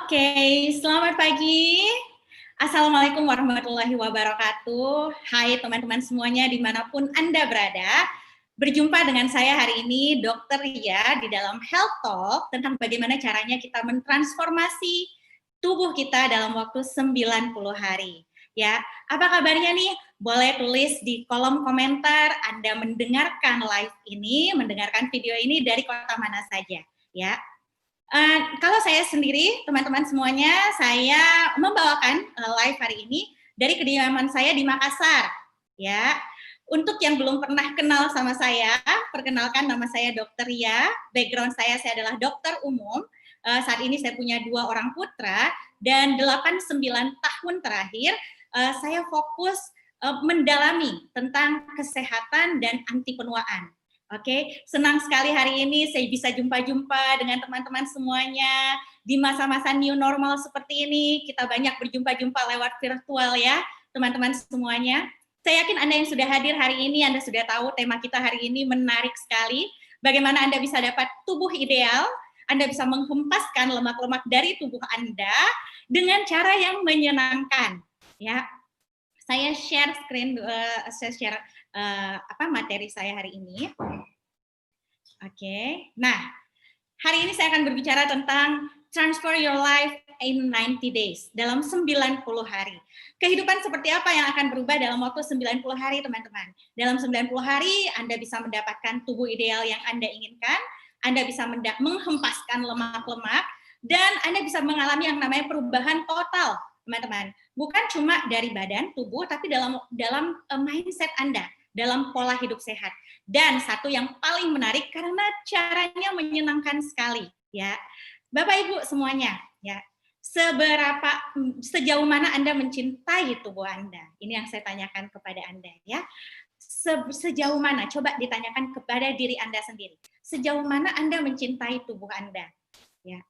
Oke, selamat pagi. Assalamualaikum warahmatullahi wabarakatuh. Hai teman-teman semuanya dimanapun Anda berada. Berjumpa dengan saya hari ini, Dr. Ria, di dalam Health Talk tentang bagaimana caranya kita mentransformasi tubuh kita dalam waktu 90 hari. Ya, apa kabarnya nih? Boleh tulis di kolom komentar Anda mendengarkan live ini, mendengarkan video ini dari kota mana saja. Ya, kalau saya sendiri, teman-teman semuanya, saya membawakan live hari ini dari kediaman saya di Makassar. Ya, untuk yang belum pernah kenal sama saya, perkenalkan nama saya Dr. Ria. Background saya adalah dokter umum. Saat ini saya punya 2 orang putra dan 8-9 tahun terakhir saya fokus mendalami tentang kesehatan dan anti penuaan. Oke, senang sekali hari ini saya bisa jumpa-jumpa dengan teman-teman semuanya di masa-masa new normal seperti ini. Kita banyak berjumpa-jumpa lewat virtual ya, teman-teman semuanya. Saya yakin Anda yang sudah hadir hari ini, Anda sudah tahu tema kita hari ini menarik sekali. Bagaimana Anda bisa dapat tubuh ideal, Anda bisa menghempaskan lemak-lemak dari tubuh Anda dengan cara yang menyenangkan. Ya, saya share screen, saya share materi saya hari ini. Oke, nah hari ini saya akan berbicara tentang transfer your life in 90 days, dalam 90 hari. Kehidupan seperti apa yang akan berubah dalam waktu 90 hari, teman-teman? Dalam 90 hari, Anda bisa mendapatkan tubuh ideal yang Anda inginkan, Anda bisa menghempaskan lemak-lemak, dan Anda bisa mengalami yang namanya perubahan total, teman-teman. Bukan cuma dari badan, tubuh, tapi dalam mindset Anda, dalam pola hidup sehat. Dan satu yang paling menarik karena caranya menyenangkan sekali, ya. Bapak Ibu semuanya, ya. Sejauh mana Anda mencintai tubuh Anda? Ini yang saya tanyakan kepada Anda, ya. Sejauh mana? Coba ditanyakan kepada diri Anda sendiri. Sejauh mana Anda mencintai tubuh Anda? Ya.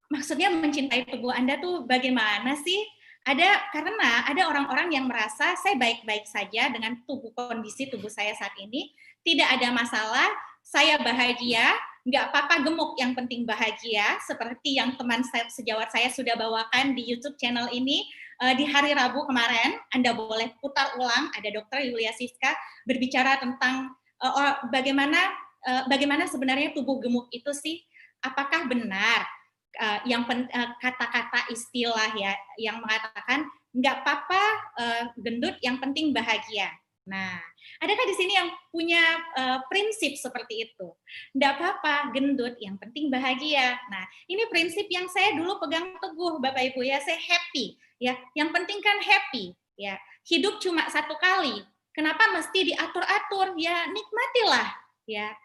Maksudnya mencintai tubuh Anda tuh bagaimana sih? Karena ada orang-orang yang merasa saya baik-baik saja dengan kondisi tubuh saya saat ini, tidak ada masalah, saya bahagia, nggak apa-apa gemuk, yang penting bahagia, seperti yang teman saya sejawat saya sudah bawakan di YouTube channel ini di hari Rabu kemarin. Anda boleh putar ulang, ada Dr. Yulia Siska berbicara tentang bagaimana sebenarnya tubuh gemuk itu sih, apakah benar kata-kata istilah ya yang mengatakan nggak apa-apa gendut, yang penting bahagia. Nah, adakah di sini yang punya prinsip seperti itu? Nggak apa-apa gendut, yang penting bahagia. Nah, ini prinsip yang saya dulu pegang teguh, Bapak Ibu ya. Saya happy, ya. Yang penting kan happy, ya. Hidup cuma satu kali. Kenapa mesti diatur-atur? Ya, nikmatilah, ya.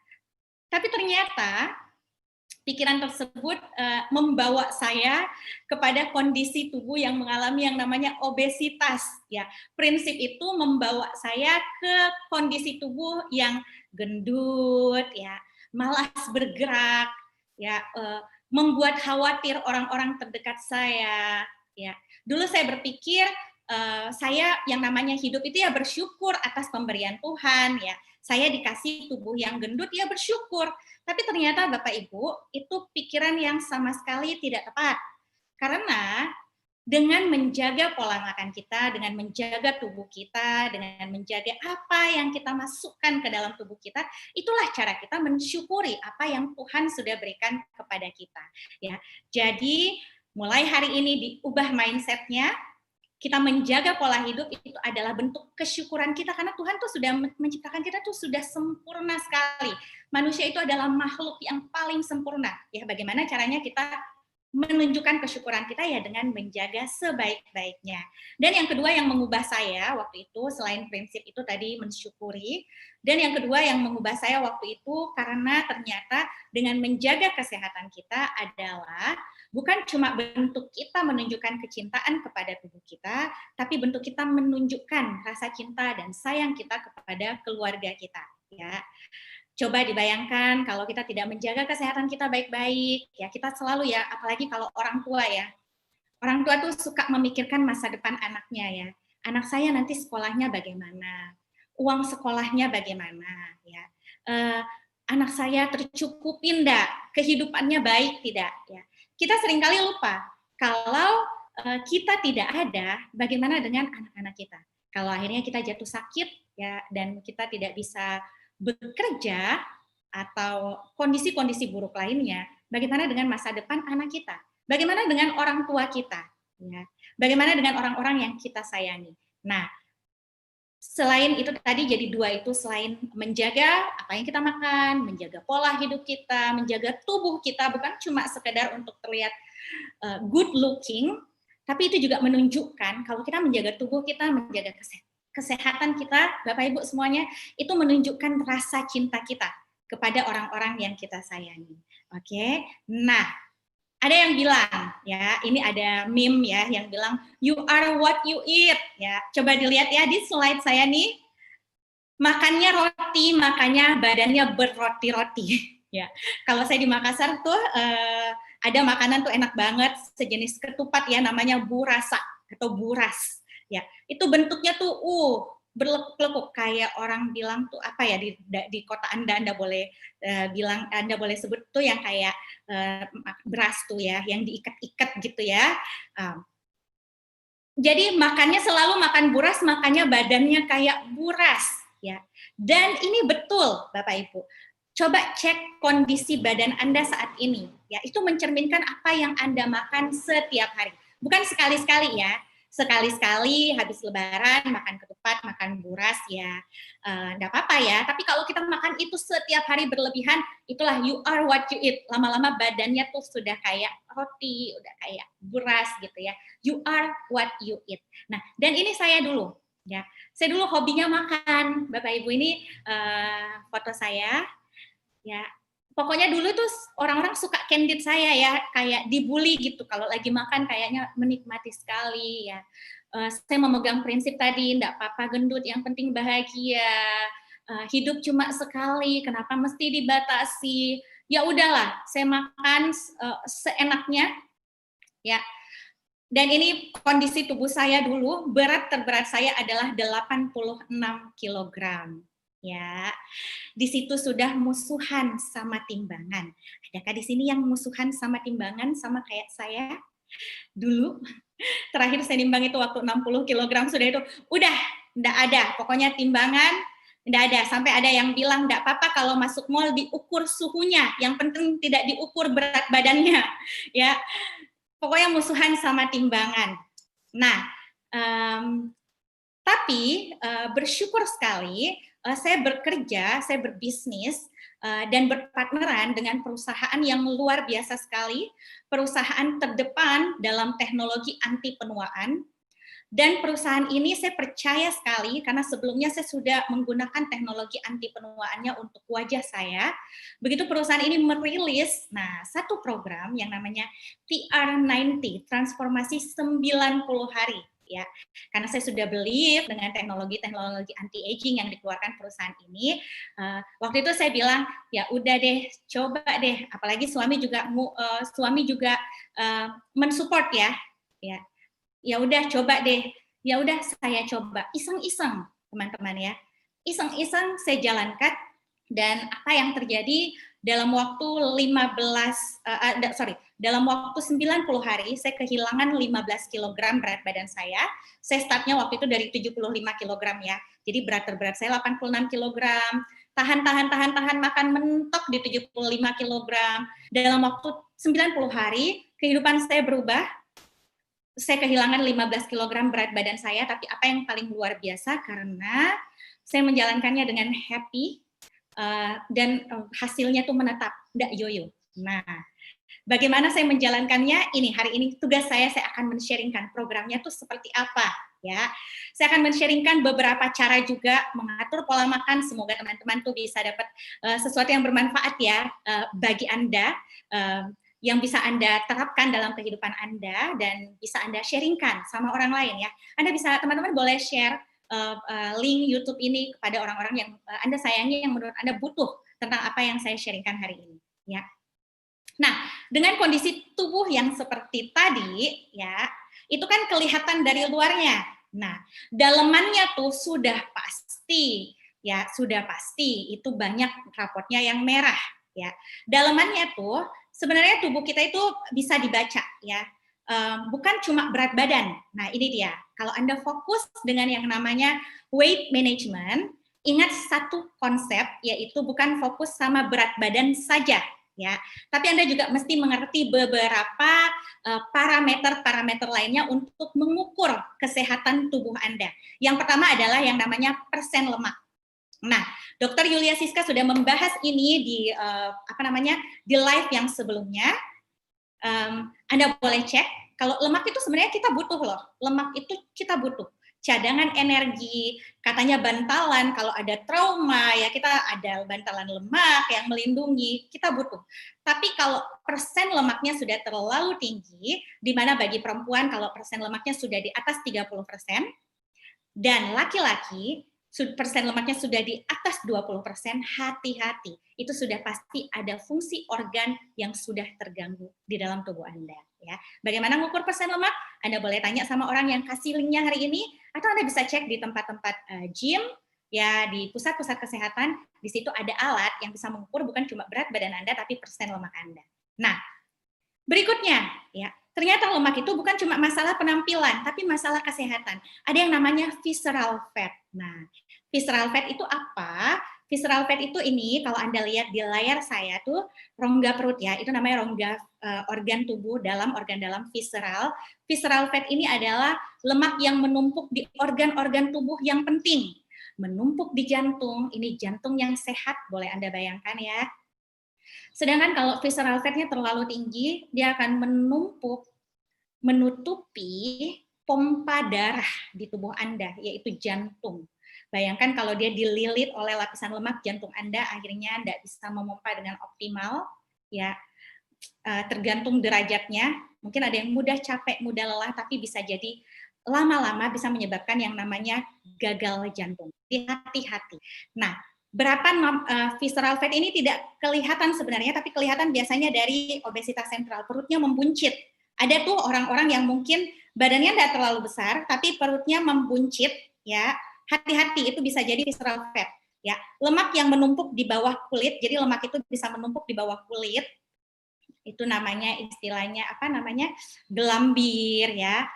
Tapi ternyata pikiran tersebut membawa saya kepada kondisi tubuh yang mengalami yang namanya obesitas. Ya, prinsip itu membawa saya ke kondisi tubuh yang gendut, ya, malas bergerak, ya, membuat khawatir orang-orang terdekat saya. Ya, dulu saya berpikir saya yang namanya hidup itu ya bersyukur atas pemberian Tuhan, ya. Saya dikasih tubuh yang gendut, ya bersyukur. Tapi ternyata Bapak Ibu, itu pikiran yang sama sekali tidak tepat. Karena dengan menjaga pola makan kita, dengan menjaga tubuh kita, dengan menjaga apa yang kita masukkan ke dalam tubuh kita, itulah cara kita mensyukuri apa yang Tuhan sudah berikan kepada kita. Ya, jadi mulai hari ini diubah mindset-nya, kita menjaga pola hidup itu adalah bentuk kesyukuran kita karena Tuhan tuh sudah menciptakan kita tuh sudah sempurna sekali. Manusia itu adalah makhluk yang paling sempurna. Ya, bagaimana caranya kita menunjukkan kesyukuran kita ya dengan menjaga sebaik-baiknya. Dan yang kedua yang mengubah saya waktu itu selain prinsip itu tadi mensyukuri, dan yang kedua yang mengubah saya waktu itu karena ternyata dengan menjaga kesehatan kita adalah bukan cuma bentuk kita menunjukkan kecintaan kepada tubuh kita, tapi bentuk kita menunjukkan rasa cinta dan sayang kita kepada keluarga kita, ya. Coba dibayangkan kalau kita tidak menjaga kesehatan kita baik-baik, ya kita selalu ya, apalagi kalau orang tua ya. Orang tua tuh suka memikirkan masa depan anaknya ya. Anak saya nanti sekolahnya bagaimana? Uang sekolahnya bagaimana, ya. Anak saya tercukupi enggak? Kehidupannya baik tidak, ya. Kita seringkali lupa Kalau kita tidak ada, bagaimana dengan anak-anak kita? Kalau akhirnya kita jatuh sakit ya dan kita tidak bisa bekerja atau kondisi-kondisi buruk lainnya, bagaimana dengan masa depan anak kita? Bagaimana dengan orang tua kita? Ya. Bagaimana dengan orang-orang yang kita sayangi? Nah, selain itu tadi jadi dua itu, selain menjaga apa yang kita makan, menjaga pola hidup kita, menjaga tubuh kita, bukan cuma sekedar untuk terlihat good looking, tapi itu juga menunjukkan kalau kita menjaga tubuh kita, menjaga kesehatan kita, Bapak Ibu semuanya, itu menunjukkan rasa cinta kita kepada orang-orang yang kita sayangi. Oke, nah ada yang bilang ya, ini ada meme ya yang bilang you are what you eat ya. Coba dilihat ya di slide saya nih, makannya roti, makanya badannya berroti-roti ya. Kalau saya di Makassar tuh ada makanan tuh enak banget, sejenis ketupat ya, namanya burasa atau buras ya. Itu bentuknya tuh berlekuk-lekuk, kayak orang bilang tuh apa ya, di kota Anda boleh bilang, Anda boleh sebut tuh yang kayak beras tuh ya, yang diikat-ikat gitu ya. Jadi makannya selalu makan buras, makanya badannya kayak buras ya. Dan ini betul Bapak Ibu. Coba cek kondisi badan Anda saat ini ya, itu mencerminkan apa yang Anda makan setiap hari. Bukan sekali-sekali ya. Sekali-sekali habis lebaran makan ketupat, makan buras ya, enggak apa-apa ya. Tapi kalau kita makan itu setiap hari berlebihan, itulah you are what you eat. Lama-lama badannya tuh sudah kayak roti, udah kayak buras gitu ya. You are what you eat. Nah, dan ini saya dulu ya. Saya dulu hobinya makan. Bapak Ibu, ini foto saya ya. Pokoknya dulu tuh orang-orang suka candid saya ya, kayak dibully gitu kalau lagi makan, kayaknya menikmati sekali ya. Saya memegang prinsip tadi, enggak apa-apa gendut, yang penting bahagia. Hidup cuma sekali, kenapa mesti dibatasi? Ya udahlah, saya makan seenaknya ya. Dan ini kondisi tubuh saya dulu, berat terberat saya adalah 86 kilogram. Ya, di situ sudah musuhan sama timbangan. Adakah di sini yang musuhan sama timbangan sama kayak saya? Dulu, terakhir saya nimbang itu waktu 60 kilogram sudah itu, udah, enggak ada. Pokoknya timbangan, enggak ada. Sampai ada yang bilang, enggak apa-apa kalau masuk mall diukur suhunya, yang penting tidak diukur berat badannya. Ya, pokoknya musuhan sama timbangan. Nah, tapi bersyukur sekali saya bekerja, saya berbisnis dan berpartneran dengan perusahaan yang luar biasa sekali, perusahaan terdepan dalam teknologi anti penuaan. Dan perusahaan ini saya percaya sekali karena sebelumnya saya sudah menggunakan teknologi anti penuaannya untuk wajah saya. Begitu perusahaan ini merilis, satu program yang namanya TR90, transformasi 90 hari. Ya, karena saya sudah believe dengan teknologi-teknologi anti-aging yang dikeluarkan perusahaan ini, waktu itu saya bilang, ya udah deh, coba deh, apalagi suami juga mensupport ya, ya udah coba deh, ya udah saya coba iseng-iseng teman-teman ya, iseng-iseng saya jalankan dan apa yang terjadi dalam waktu dalam waktu 90 hari saya kehilangan 15 kg berat badan saya. Saya startnya waktu itu dari 75 kg ya, jadi berat terberat saya 86 kg. Tahan makan mentok di 75 kg. Dalam waktu 90 hari kehidupan saya berubah. Saya kehilangan 15 kg berat badan saya, tapi apa yang paling luar biasa karena saya menjalankannya dengan happy dan hasilnya tuh menetap, enggak yoyo. Nah, bagaimana saya menjalankannya? Ini hari ini tugas saya akan men-sharingkan programnya tuh seperti apa ya. Saya akan men-sharingkan beberapa cara juga mengatur pola makan. Semoga teman-teman tuh bisa dapat sesuatu yang bermanfaat ya bagi Anda. Yang bisa Anda terapkan dalam kehidupan Anda dan bisa Anda sharingkan sama orang lain ya. Anda bisa, teman-teman boleh share link YouTube ini kepada orang-orang yang Anda sayangi, yang menurut Anda butuh tentang apa yang saya sharingkan hari ini ya. Nah, dengan kondisi tubuh yang seperti tadi ya, itu kan kelihatan dari luarnya. Nah, dalemannya tuh sudah pasti itu banyak rapotnya yang merah ya. Dalemannya tuh sebenarnya tubuh kita itu bisa dibaca ya. bukan cuma berat badan. Nah, ini dia. Kalau Anda fokus dengan yang namanya weight management, ingat satu konsep, yaitu bukan fokus sama berat badan saja, ya. Tapi Anda juga mesti mengerti beberapa parameter-parameter lainnya untuk mengukur kesehatan tubuh Anda. Yang pertama adalah yang namanya persen lemak. Nah, Dr. Yulia Siska sudah membahas ini di di live yang sebelumnya. Anda boleh cek. Kalau lemak itu sebenarnya kita butuh loh. Lemak itu kita butuh. Cadangan energi, katanya bantalan, kalau ada trauma, ya kita ada bantalan lemak yang melindungi, kita butuh. Tapi kalau persen lemaknya sudah terlalu tinggi, di mana bagi perempuan kalau persen lemaknya sudah di atas 30%, dan laki-laki persen lemaknya sudah di atas 20%, hati-hati. Itu sudah pasti ada fungsi organ yang sudah terganggu di dalam tubuh Anda. Ya. Bagaimana mengukur persen lemak? Anda boleh tanya sama orang yang kasih linknya hari ini, atau Anda bisa cek di tempat-tempat gym, ya di pusat-pusat kesehatan. Di situ ada alat yang bisa mengukur bukan cuma berat badan Anda, tapi persen lemak Anda. Nah, berikutnya, ya ternyata lemak itu bukan cuma masalah penampilan, tapi masalah kesehatan. Ada yang namanya visceral fat. Nah, visceral fat itu apa? Visceral fat itu ini, kalau Anda lihat di layar saya tuh, rongga perut ya, itu namanya rongga organ tubuh dalam organ dalam visceral. Visceral fat ini adalah lemak yang menumpuk di organ-organ tubuh yang penting. Menumpuk di jantung, ini jantung yang sehat, boleh Anda bayangkan ya. Sedangkan kalau visceral fat-nya terlalu tinggi, dia akan menumpuk, menutupi pompa darah di tubuh Anda, yaitu jantung. Bayangkan kalau dia dililit oleh lapisan lemak, jantung Anda akhirnya tidak bisa memompa dengan optimal, ya tergantung derajatnya. Mungkin ada yang mudah capek, mudah lelah, tapi bisa jadi lama-lama bisa menyebabkan yang namanya gagal jantung. Hati-hati. Nah, berapa visceral fat ini tidak kelihatan sebenarnya, tapi kelihatan biasanya dari obesitas sentral, perutnya membuncit. Ada tuh orang-orang yang mungkin badannya tidak terlalu besar, tapi perutnya membuncit, ya. Hati-hati, itu bisa jadi visceral fat, ya. Lemak yang menumpuk di bawah kulit, jadi lemak itu bisa menumpuk di bawah kulit. Itu namanya istilahnya gelambir, ya.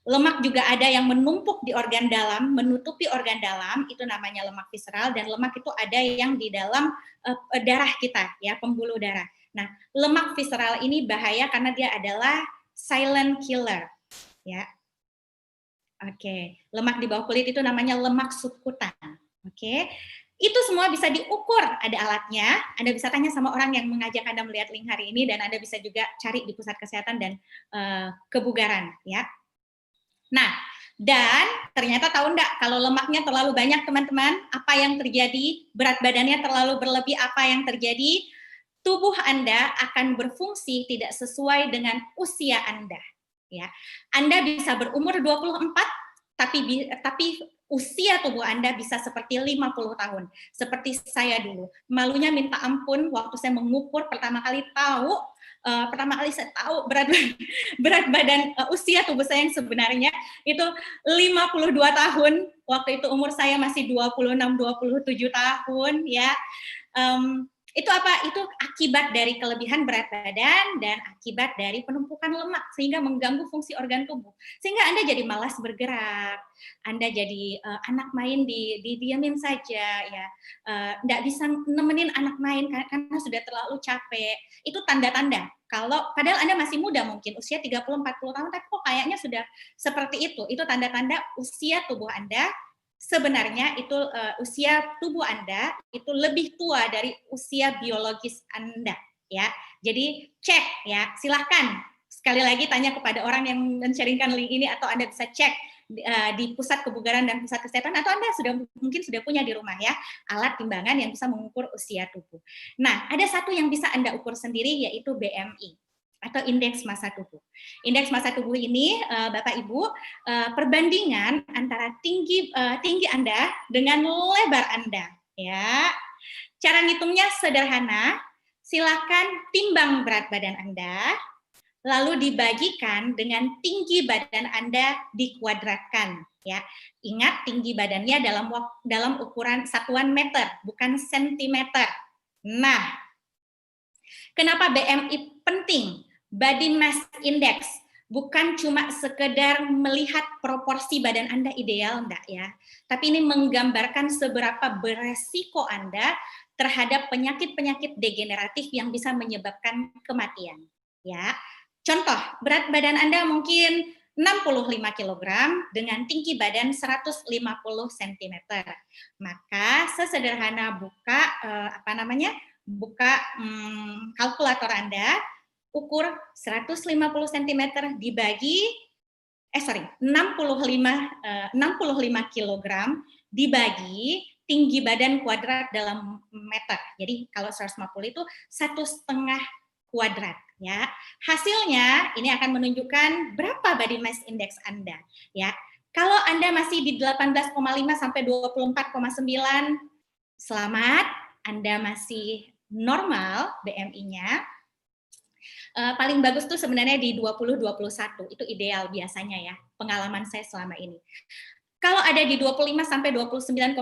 Lemak juga ada yang menumpuk di organ dalam, menutupi organ dalam, itu namanya lemak visceral, dan lemak itu ada yang di dalam darah kita, ya, pembuluh darah. Nah, lemak visceral ini bahaya karena dia adalah silent killer, ya. Oke, lemak di bawah kulit itu namanya lemak subkutan. Oke, itu semua bisa diukur, ada alatnya. Anda bisa tanya sama orang yang mengajak Anda melihat link hari ini, dan Anda bisa juga cari di pusat kesehatan dan kebugaran, ya. Nah, dan ternyata tahu enggak, kalau lemaknya terlalu banyak teman-teman, apa yang terjadi? Berat badannya terlalu berlebih, apa yang terjadi? Tubuh Anda akan berfungsi tidak sesuai dengan usia Anda. Ya, Anda bisa berumur 24, tapi usia tubuh Anda bisa seperti 50 tahun. Seperti saya dulu. Malunya minta ampun waktu saya mengukur pertama kali saya tahu berat badan usia tubuh saya yang sebenarnya itu 52 tahun. Waktu itu umur saya masih 26-27 tahun, ya. Itu apa? Itu akibat dari kelebihan berat badan dan akibat dari penumpukan lemak sehingga mengganggu fungsi organ tubuh. Sehingga Anda jadi malas bergerak, Anda jadi anak main didiamin saja, ya. Nggak bisa nemenin anak main karena sudah terlalu capek. Itu tanda-tanda. Kalau padahal Anda masih muda mungkin usia 30-40 tahun, tapi kok kayaknya sudah seperti itu. Itu tanda-tanda usia tubuh Anda sebenarnya itu usia tubuh Anda itu lebih tua dari usia biologis Anda, ya. Jadi cek, ya, silahkan sekali lagi tanya kepada orang yang men-sharingkan link ini, atau Anda bisa cek di pusat kebugaran dan pusat kesehatan, atau Anda mungkin sudah punya di rumah, ya, alat timbangan yang bisa mengukur usia tubuh. Nah, ada satu yang bisa Anda ukur sendiri, yaitu BMI atau indeks massa tubuh. Indeks massa tubuh ini, Bapak Ibu, perbandingan antara tinggi Anda dengan lebar Anda, ya. Cara ngitungnya sederhana, silakan timbang berat badan Anda, lalu dibagikan dengan tinggi badan Anda dikuadratkan, ya. Ingat, tinggi badannya dalam ukuran satuan meter, bukan sentimeter. Nah, kenapa BMI penting? Body Mass Index. bukan cuma sekedar melihat proporsi badan Anda ideal, enggak ya. Tapi ini menggambarkan seberapa beresiko Anda terhadap penyakit-penyakit degeneratif yang bisa menyebabkan kematian. Ya, contoh berat badan Anda mungkin 65 kilogram dengan tinggi badan 150 cm. Maka sesederhana buka kalkulator Anda, ukur 150 cm dibagi 65 kilogram dibagi tinggi badan kuadrat dalam meter. Jadi kalau 150 itu 1,5 kuadrat ya. Hasilnya ini akan menunjukkan berapa body mass index Anda ya. Kalau Anda masih di 18,5 sampai 24,9, selamat, Anda masih normal BMI-nya. Paling bagus tuh sebenarnya di 20-21, itu ideal biasanya ya, pengalaman saya selama ini. Kalau ada di 25 sampai 29,9,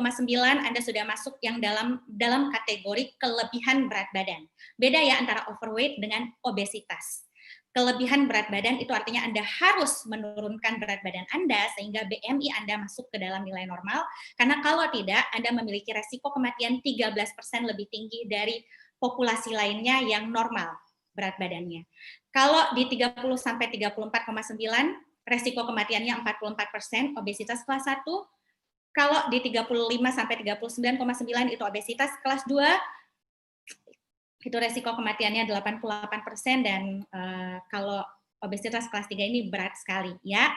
Anda sudah masuk yang dalam kategori kelebihan berat badan. Beda ya antara overweight dengan obesitas. Kelebihan berat badan itu artinya Anda harus menurunkan berat badan Anda sehingga BMI Anda masuk ke dalam nilai normal, karena kalau tidak, Anda memiliki resiko kematian 13% lebih tinggi dari populasi lainnya yang normal berat badannya. Kalau di 30 sampai 34,9, resiko kematiannya 44%, obesitas kelas 1. Kalau di 35 sampai 39,9 itu obesitas kelas 2, itu resiko kematiannya 88%, dan kalau obesitas kelas 3 ini berat sekali ya.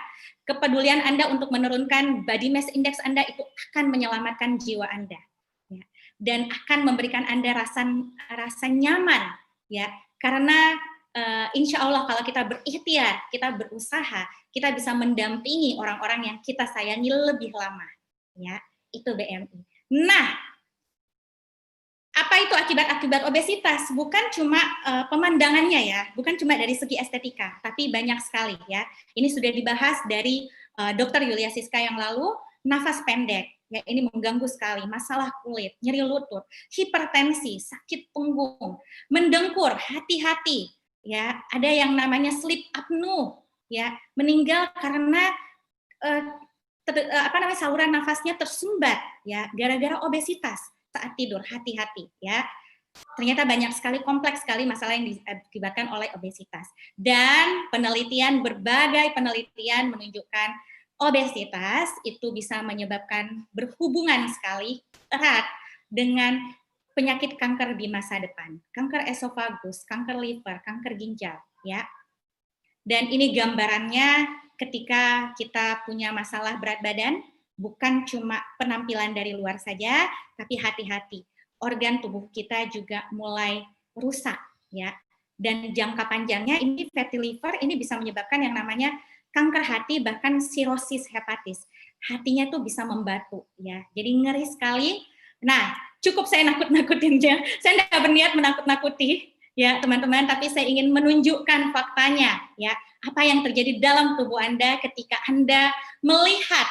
Kepedulian Anda untuk menurunkan body mass index Anda itu akan menyelamatkan jiwa Anda ya, dan akan memberikan Anda rasa nyaman ya, karena insya Allah kalau kita berikhtiar, kita berusaha, kita bisa mendampingi orang-orang yang kita sayangi lebih lama ya. Itu BMI. Nah, apa itu akibat-akibat obesitas? Bukan cuma pemandangannya ya, bukan cuma dari segi estetika, tapi banyak sekali ya. Ini sudah dibahas dari Dr. Yulia Siska yang lalu. Nafas pendek, ya ini mengganggu sekali. Masalah kulit, nyeri lutut, hipertensi, sakit punggung, mendengkur, hati-hati. Ya, ada yang namanya sleep apnea, ya meninggal karena saluran nafasnya tersumbat, ya gara-gara obesitas saat tidur. Hati-hati ya. Ternyata banyak sekali, kompleks sekali masalah yang diakibatkan oleh obesitas. Dan berbagai penelitian menunjukkan obesitas itu bisa menyebabkan berhubungan sekali erat dengan penyakit kanker di masa depan. Kanker esofagus, kanker liver, kanker ginjal ya. Dan ini gambarannya ketika kita punya masalah berat badan, bukan cuma penampilan dari luar saja, tapi hati-hati. Organ tubuh kita juga mulai rusak ya. Dan jangka panjangnya ini fatty liver ini bisa menyebabkan yang namanya kanker hati, bahkan sirosis hepatis. Hatinya tuh bisa membatu ya. Jadi ngeri sekali. Nah, cukup saya nakut-nakutin aja. Saya tidak berniat menakut-nakuti ya teman-teman, tapi saya ingin menunjukkan faktanya ya. Apa yang terjadi dalam tubuh Anda ketika Anda melihat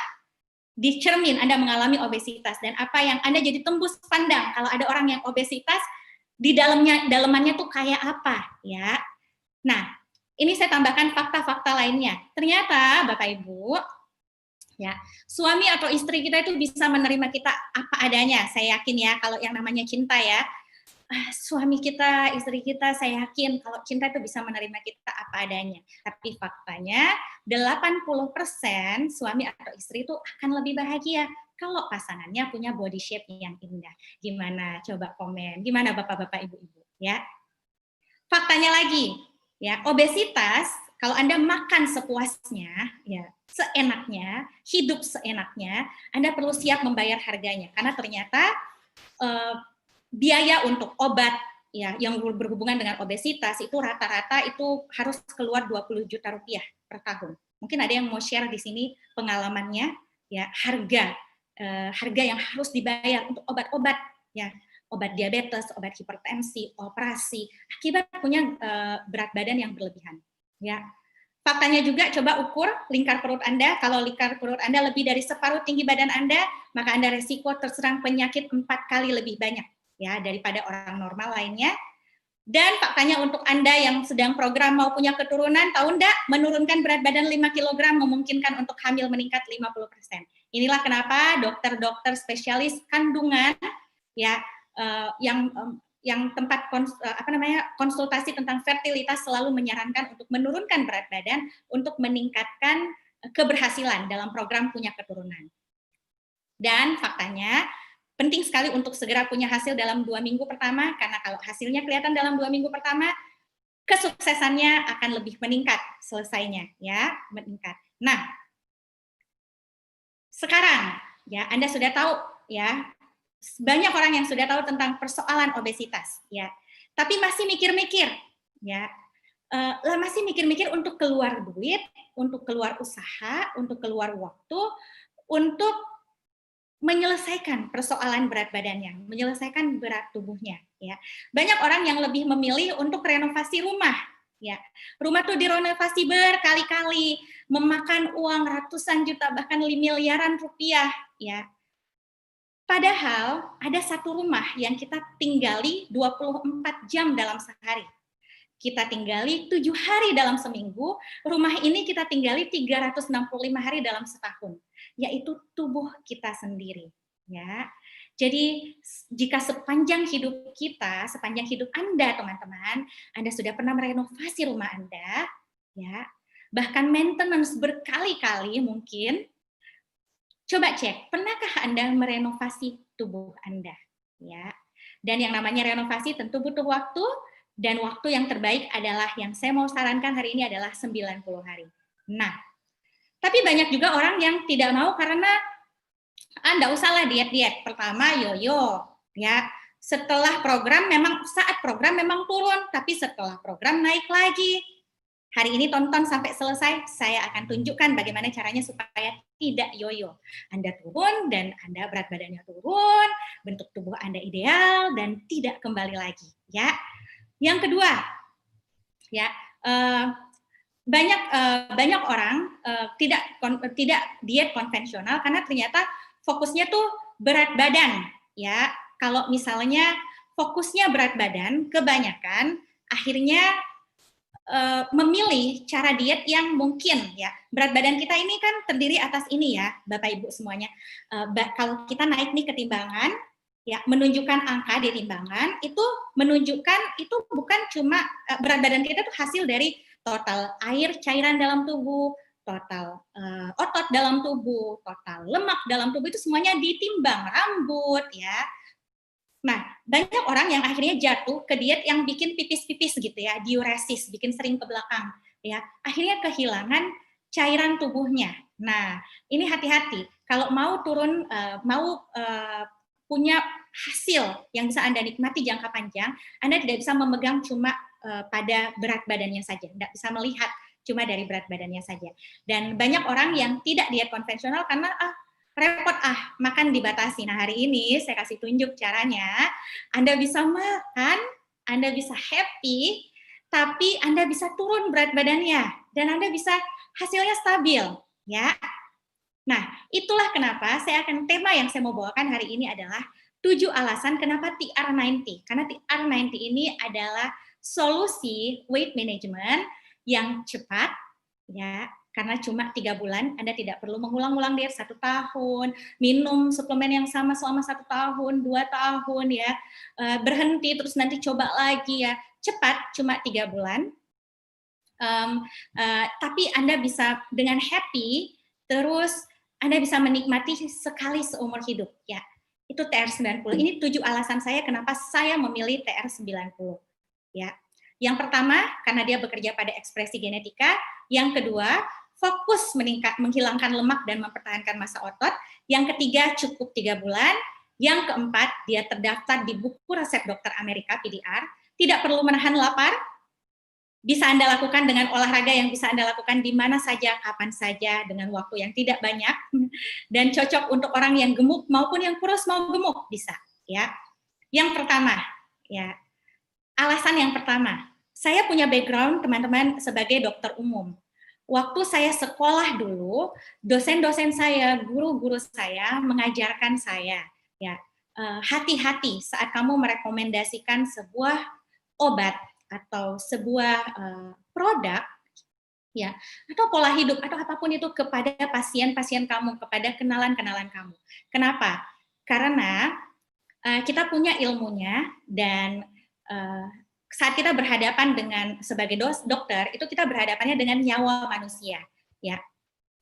di cermin Anda mengalami obesitas, dan apa yang Anda jadi tembus pandang kalau ada orang yang obesitas di dalamannya tuh kayak apa ya. Nah, ini saya tambahkan fakta-fakta lainnya. Ternyata Bapak Ibu ya, suami atau istri kita itu bisa menerima kita apa adanya. Saya yakin ya, kalau yang namanya cinta ya, suami kita, istri kita, saya yakin kalau cinta itu bisa menerima kita apa adanya. Tapi faktanya 80% suami atau istri itu akan lebih bahagia kalau pasangannya punya body shape yang indah. Gimana? Coba komen. Gimana Bapak-bapak, Ibu-ibu ya? Faktanya lagi ya, obesitas kalau Anda makan sepuasnya ya, seenaknya, hidup seenaknya, Anda perlu siap membayar harganya, karena ternyata biaya untuk obat ya yang berhubungan dengan obesitas itu rata-rata itu harus keluar 20 juta rupiah per tahun. Mungkin ada yang mau share di sini pengalamannya ya, harga yang harus dibayar untuk obat-obat ya, obat diabetes, obat hipertensi, operasi akibat punya berat badan yang berlebihan ya. Faktanya juga, coba ukur lingkar perut Anda. Kalau lingkar perut Anda lebih dari separuh tinggi badan Anda, maka Anda resiko terserang penyakit 4 kali lebih banyak ya daripada orang normal lainnya. Dan faktanya untuk Anda yang sedang program mau punya keturunan, tahu enggak, menurunkan berat badan 5 kg memungkinkan untuk hamil meningkat 50%. Inilah kenapa dokter-dokter spesialis kandungan ya yang tempat konsultasi tentang fertilitas selalu menyarankan untuk menurunkan berat badan untuk meningkatkan keberhasilan dalam program punya keturunan. Dan faktanya penting sekali untuk segera punya hasil dalam 2 minggu pertama, karena kalau hasilnya kelihatan dalam 2 minggu pertama, kesuksesannya akan lebih meningkat selesainya, ya, meningkat. Nah, sekarang, ya, Anda sudah tahu, ya, banyak orang yang sudah tahu tentang persoalan obesitas, ya, tapi masih mikir-mikir, ya, masih mikir-mikir untuk keluar duit, untuk keluar usaha, untuk keluar waktu, untuk menyelesaikan persoalan berat badannya, menyelesaikan berat tubuhnya, ya. Banyak orang yang lebih memilih untuk renovasi rumah, ya. Rumah tuh direnovasi berkali-kali, memakan uang ratusan juta bahkan miliaran rupiah, ya. Padahal ada satu rumah yang kita tinggali 24 jam dalam sehari. Kita tinggali 7 hari dalam seminggu, rumah ini kita tinggali 365 hari dalam setahun, yaitu tubuh kita sendiri, ya. Jadi jika sepanjang hidup kita, sepanjang hidup Anda teman-teman, Anda sudah pernah merenovasi rumah Anda, ya, bahkan maintenance berkali-kali mungkin, coba cek, pernahkah Anda merenovasi tubuh Anda, ya. Dan yang namanya renovasi tentu butuh waktu, dan waktu yang terbaik adalah yang saya mau sarankan hari ini adalah 90 hari. Nah, tapi banyak juga orang yang tidak mau karena enggak usahlah diet-diet. Pertama yoyo, ya. Setelah program saat program memang turun, tapi setelah program naik lagi. Hari ini tonton sampai selesai, saya akan tunjukkan bagaimana caranya supaya tidak yoyo. Anda turun dan Anda berat badannya turun, bentuk tubuh Anda ideal dan tidak kembali lagi, ya. Yang kedua, ya, banyak orang tidak diet konvensional karena ternyata fokusnya tuh berat badan, ya. Kalau misalnya fokusnya berat badan, kebanyakan akhirnya memilih cara diet yang mungkin, ya. Berat badan kita ini kan terdiri atas ini, ya, Bapak Ibu semuanya. Kalau kita naik nih ke timbangan, ya, menunjukkan angka di timbangan, itu menunjukkan itu bukan cuma berat badan kita itu hasil dari total air cairan dalam tubuh, total otot dalam tubuh, total lemak dalam tubuh, itu semuanya ditimbang, rambut, ya. Nah, banyak orang yang akhirnya jatuh ke diet yang bikin pipis-pipis gitu, ya, diuresis, bikin sering ke belakang, ya. Akhirnya kehilangan cairan tubuhnya. Nah, ini hati-hati. Kalau mau turun, punya hasil yang bisa Anda nikmati jangka panjang, Anda tidak bisa memegang cuma pada berat badannya saja, tidak bisa melihat cuma dari berat badannya saja. Dan banyak orang yang tidak diet konvensional karena repot makan dibatasi. Nah, hari ini saya kasih tunjuk caranya. Anda bisa makan, Anda bisa happy, tapi Anda bisa turun berat badannya dan Anda bisa hasilnya stabil, ya. Nah, itulah kenapa tema yang saya mau bawakan hari ini adalah 7 alasan kenapa TR90. Karena TR90 ini adalah solusi weight management yang cepat, ya, karena cuma 3 bulan, Anda tidak perlu mengulang-ulang diet 1 tahun, minum suplemen yang sama selama 1 tahun, 2 tahun, ya, berhenti terus nanti coba lagi, ya. Cepat, cuma 3 bulan. Tapi Anda bisa dengan happy, terus Anda bisa menikmati sekali seumur hidup, ya. Itu TR90. Ini 7 alasan saya kenapa saya memilih TR90, ya. Yang pertama, karena dia bekerja pada ekspresi genetika. Yang kedua, fokus menghilangkan lemak dan mempertahankan massa otot. Yang ketiga, cukup 3 bulan. Yang keempat, dia terdaftar di buku resep dokter Amerika, PDR. Tidak perlu menahan lapar, bisa Anda lakukan dengan olahraga yang bisa Anda lakukan di mana saja, kapan saja, dengan waktu yang tidak banyak, dan cocok untuk orang yang gemuk maupun yang kurus mau gemuk, bisa, ya. Yang pertama, ya, alasan yang pertama, saya punya background teman-teman sebagai dokter umum. Waktu saya sekolah dulu, dosen-dosen saya, guru-guru saya mengajarkan saya, ya, hati-hati saat kamu merekomendasikan sebuah obat atau sebuah produk, ya, atau pola hidup atau apapun itu kepada pasien-pasien kamu, kepada kenalan-kenalan kamu. Kenapa? Karena kita punya ilmunya dan saat kita berhadapan dengan sebagai dokter itu kita berhadapannya dengan nyawa manusia, ya.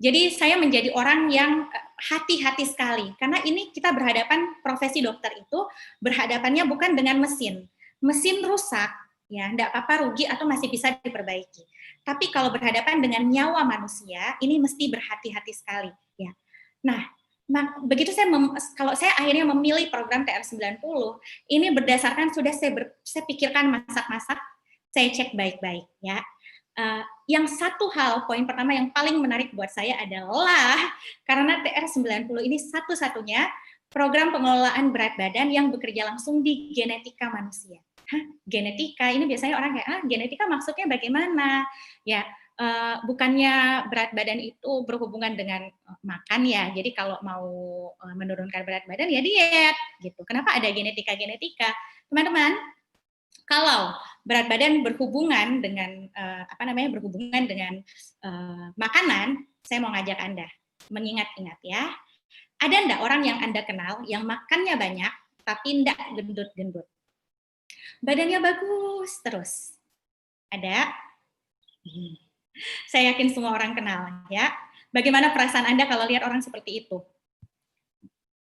Jadi saya menjadi orang yang hati-hati sekali karena ini kita berhadapan profesi dokter itu berhadapannya bukan dengan mesin. Mesin rusak, ya, enggak apa-apa rugi atau masih bisa diperbaiki. Tapi kalau berhadapan dengan nyawa manusia, ini mesti berhati-hati sekali, ya. Nah, begitu kalau saya akhirnya memilih program TR90, ini berdasarkan sudah saya pikirkan masak-masak, saya cek baik-baik, ya. Yang satu hal, poin pertama yang paling menarik buat saya adalah karena TR90 ini satu-satunya program pengelolaan berat badan yang bekerja langsung di genetika manusia. Hah, genetika? Ini biasanya orang kayak, genetika maksudnya bagaimana? Ya, bukannya berat badan itu berhubungan dengan makan ya, jadi kalau mau menurunkan berat badan ya diet, gitu. Kenapa ada genetika-genetika? Teman-teman, kalau berat badan berhubungan dengan berhubungan dengan makanan, saya mau ngajak Anda mengingat-ingat ya. Ada enggak orang yang Anda kenal yang makannya banyak tapi enggak gendut-gendut? Badannya bagus terus. Ada? Saya yakin semua orang kenal ya. Bagaimana perasaan Anda kalau lihat orang seperti itu?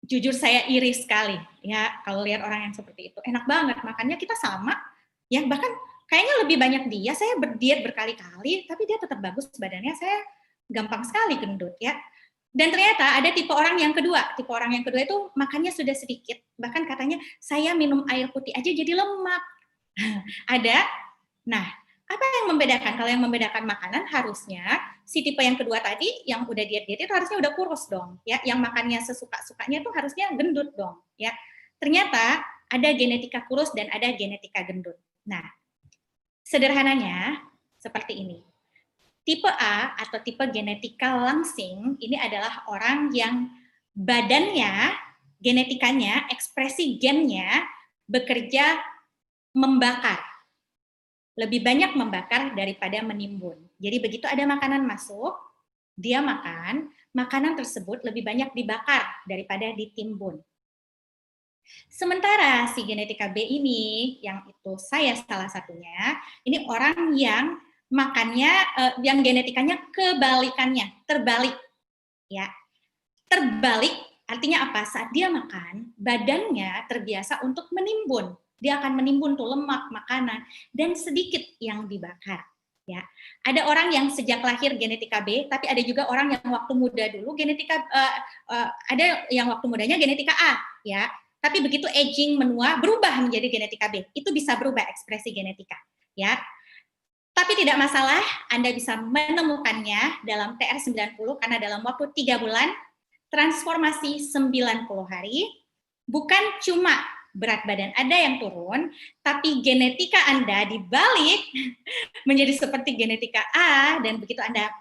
Jujur saya iri sekali ya kalau lihat orang yang seperti itu. Enak banget makannya kita sama, ya bahkan kayaknya lebih banyak dia. Saya berdiet berkali-kali, tapi dia tetap bagus badannya. Saya gampang sekali gendut ya. Dan ternyata ada tipe orang yang kedua. Tipe orang yang kedua itu makannya sudah sedikit. Bahkan katanya saya minum air putih aja jadi lemak. Ada. Nah, apa yang membedakan? Kalau yang membedakan makanan harusnya si tipe yang kedua tadi yang udah diet-diet itu harusnya udah kurus dong, ya. Yang makannya sesuka-sukanya itu harusnya gendut dong, ya. Ternyata ada genetika kurus dan ada genetika gendut. Nah, sederhananya seperti ini. Tipe A atau tipe genetika langsing ini adalah orang yang badannya, genetikanya, ekspresi gennya bekerja membakar. Lebih banyak membakar daripada menimbun. Jadi begitu ada makanan masuk, dia makan, makanan tersebut lebih banyak dibakar daripada ditimbun. Sementara si genetika B ini, yang itu saya salah satunya, ini orang yang makannya, yang genetikanya kebalikannya, terbalik. Ya, terbalik artinya apa? Saat dia makan, badannya terbiasa untuk menimbun. Dia akan menimbun tuh lemak, makanan, dan sedikit yang dibakar. Ya, ada orang yang sejak lahir genetika B, tapi ada juga orang yang waktu muda dulu genetika ada yang waktu mudanya genetika A, ya. Tapi begitu aging menua berubah menjadi genetika B. Itu bisa berubah ekspresi genetika, ya. Tapi tidak masalah, Anda bisa menemukannya dalam TR90 karena dalam waktu 3 bulan transformasi 90 hari, bukan cuma berat badan Anda yang turun, tapi genetika Anda dibalik menjadi seperti genetika A, dan begitu Anda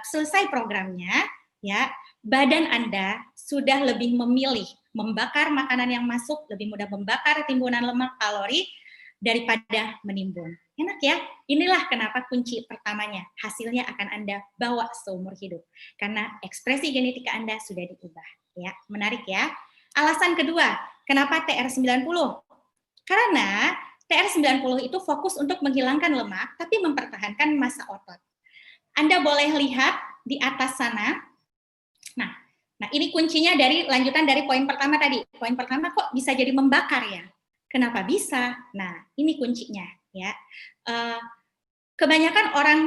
selesai programnya, ya, badan Anda sudah lebih memilih membakar makanan yang masuk, lebih mudah membakar timbunan lemak kalori daripada menimbun. Enak ya? Inilah kenapa kunci pertamanya. Hasilnya akan Anda bawa seumur hidup. Karena ekspresi genetika Anda sudah diubah. Ya, menarik ya. Alasan kedua, kenapa TR90? Karena TR90 itu fokus untuk menghilangkan lemak, tapi mempertahankan massa otot. Anda boleh lihat di atas sana. Nah, ini kuncinya dari lanjutan dari poin pertama tadi. Poin pertama kok bisa jadi membakar ya? Kenapa bisa? Nah, ini kuncinya ya. Kebanyakan orang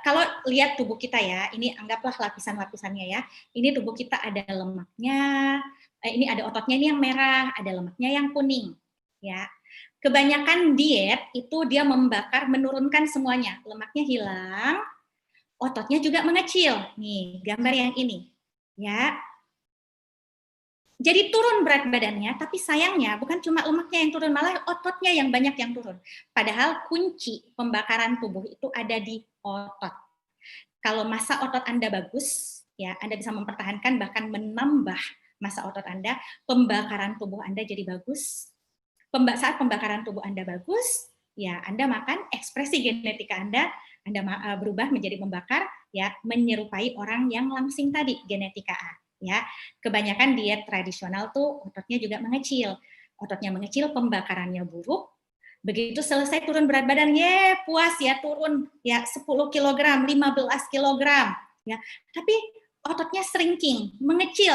kalau lihat tubuh kita ya, ini anggaplah lapisan-lapisannya ya. Ini tubuh kita ada lemaknya, ini ada ototnya ini yang merah, ada lemaknya yang kuning ya. Kebanyakan diet itu dia membakar, menurunkan semuanya. Lemaknya hilang, ototnya juga mengecil. Nih, gambar yang ini. Ya. Jadi turun berat badannya, tapi sayangnya bukan cuma lemaknya yang turun, malah ototnya yang banyak yang turun. Padahal kunci pembakaran tubuh itu ada di otot. Kalau massa otot Anda bagus, ya Anda bisa mempertahankan bahkan menambah massa otot Anda, pembakaran tubuh Anda jadi bagus. Saat pembakaran tubuh Anda bagus, ya Anda makan, ekspresi genetika Anda berubah menjadi membakar, ya menyerupai orang yang langsing tadi, genetika A. Ya, kebanyakan diet tradisional tuh ototnya juga mengecil. Ototnya mengecil, pembakarannya buruk. Begitu selesai turun berat badan, puas ya turun ya 10 kg, 15 kg. Ya, tapi ototnya shrinking, mengecil,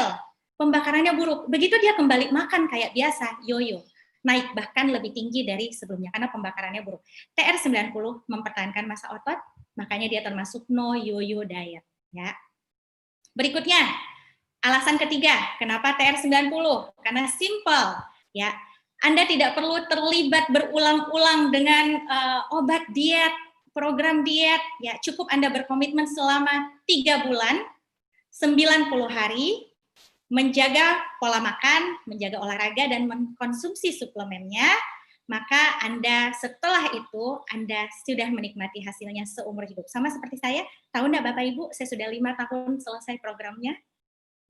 pembakarannya buruk. Begitu dia kembali makan kayak biasa, yoyo, naik bahkan lebih tinggi dari sebelumnya karena pembakarannya buruk. TR90 mempertahankan massa otot, makanya dia termasuk no yo-yo diet. Ya. Berikutnya, alasan ketiga, kenapa TR90? Karena simple. Ya, Anda tidak perlu terlibat berulang-ulang dengan obat diet, program diet. Ya, cukup Anda berkomitmen selama 3 bulan, 90 hari, menjaga pola makan, menjaga olahraga, dan mengkonsumsi suplemennya, maka Anda setelah itu, Anda sudah menikmati hasilnya seumur hidup. Sama seperti saya, tahu enggak Bapak Ibu, saya sudah 5 tahun selesai programnya,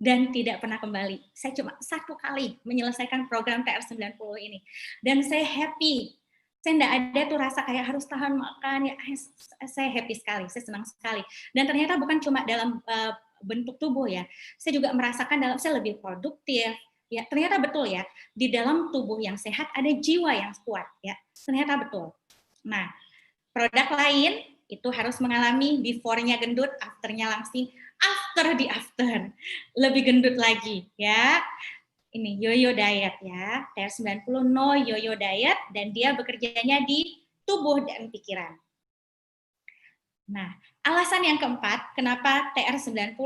dan tidak pernah kembali. Saya cuma 1 kali menyelesaikan program TR90 ini. Dan saya happy. Saya enggak ada tuh rasa kayak harus tahan makan, ya saya happy sekali, saya senang sekali. Dan ternyata bukan cuma dalam bentuk tubuh ya, saya juga merasakan saya lebih produktif. Ya, ternyata betul ya, di dalam tubuh yang sehat ada jiwa yang kuat ya. Ternyata betul. Nah, produk lain itu harus mengalami before-nya gendut, after-nya langsing, after di after. Lebih gendut lagi ya. Ini yo-yo diet ya. TR90 no yo-yo diet dan dia bekerjanya di tubuh dan pikiran. Nah, alasan yang keempat, kenapa TR90?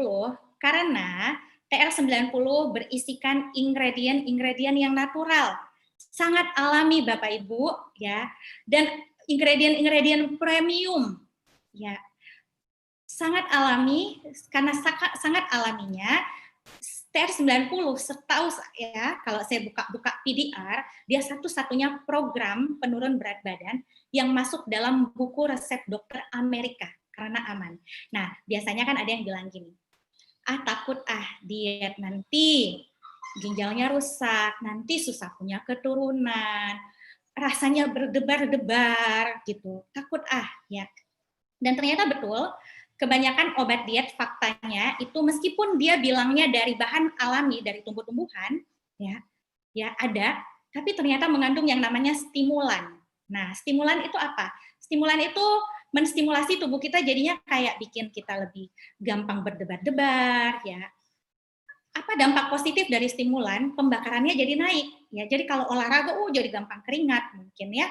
Karena TR90 berisikan ingredient-ingredient yang natural, sangat alami Bapak Ibu, ya, dan ingredient-ingredient premium, ya, sangat alami. Karena sangat alaminya, TR90 setahu saya, kalau saya buka PDR, dia satu-satunya program penurun berat badan yang masuk dalam buku resep dokter Amerika karena aman. Nah, biasanya kan ada yang bilang gini, takut diet nanti ginjalnya rusak, nanti susah punya keturunan, rasanya berdebar-debar gitu, takut ya. Dan ternyata betul, kebanyakan obat diet faktanya itu meskipun dia bilangnya dari bahan alami, dari tumbuh-tumbuhan, ya ada, tapi ternyata mengandung yang namanya stimulan. Nah, stimulan itu apa? Stimulan itu menstimulasi tubuh kita jadinya kayak bikin kita lebih gampang berdebar-debar, ya. Apa dampak positif dari stimulan? Pembakarannya jadi naik, ya. Jadi kalau olahraga, jadi gampang keringat mungkin ya.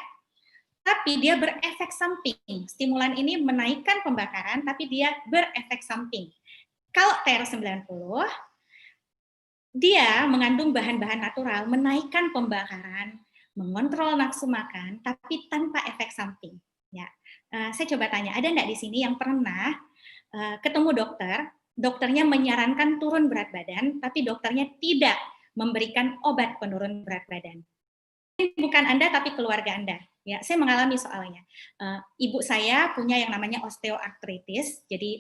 Tapi dia berefek samping. Stimulan ini menaikkan pembakaran, tapi dia berefek samping. Kalau TR90, dia mengandung bahan-bahan natural, menaikkan pembakaran, mengontrol nafsu makan, tapi tanpa efek samping. Ya, saya coba tanya, ada nggak di sini yang pernah ketemu dokter, dokternya menyarankan turun berat badan, tapi dokternya tidak memberikan obat penurun berat badan? Bukan Anda, tapi keluarga Anda. Ya, saya mengalami soalnya. Ibu saya punya yang namanya osteoartritis, jadi